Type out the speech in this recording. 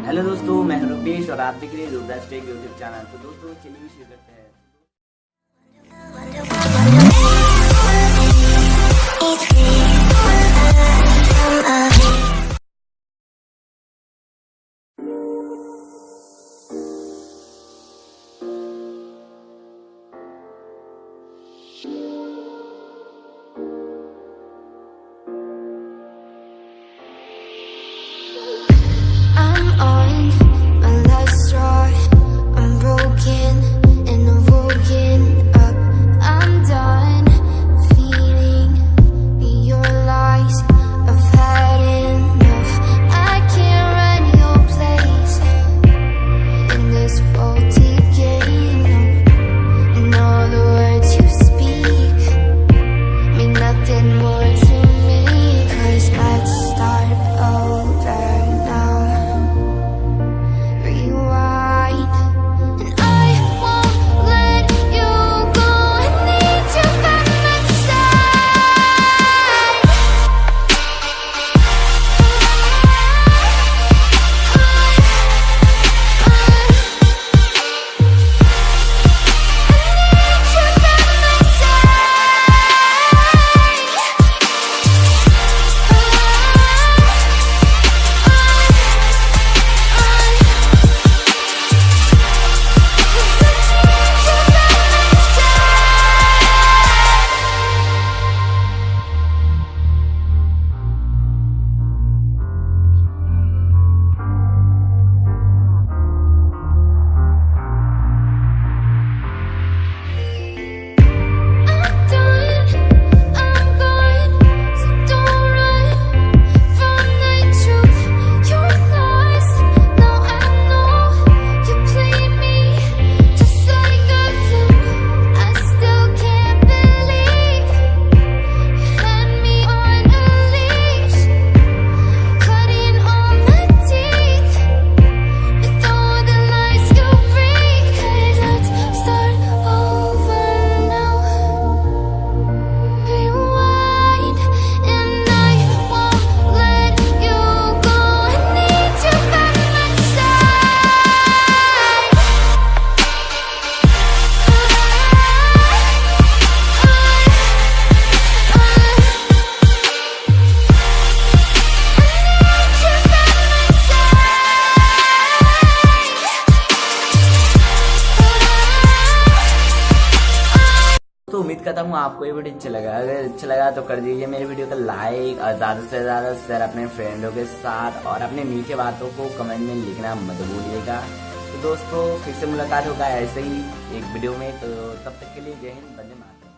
Hello दोस्तों, मैं रुपेश और आप देख रहे हैं राज यूट्यूब चैनल। तो दोस्तों चलिए शुरू करते हैं। तो उम्मीद करता हूँ आपको ये वीडियो अच्छा लगा। अगर अच्छा लगा तो कर दीजिए मेरे वीडियो का लाइक और ज़्यादा से ज़्यादा शेयर अपने फ्रेंडों के साथ, और अपने मीठे बातों को कमेंट में लिखना मत भूलिएगा। तो दोस्तों फिर से मुलाकात होगा ऐसे ही एक वीडियो में। तो तब तक के लिए जय हिंद, वंदे मातरम।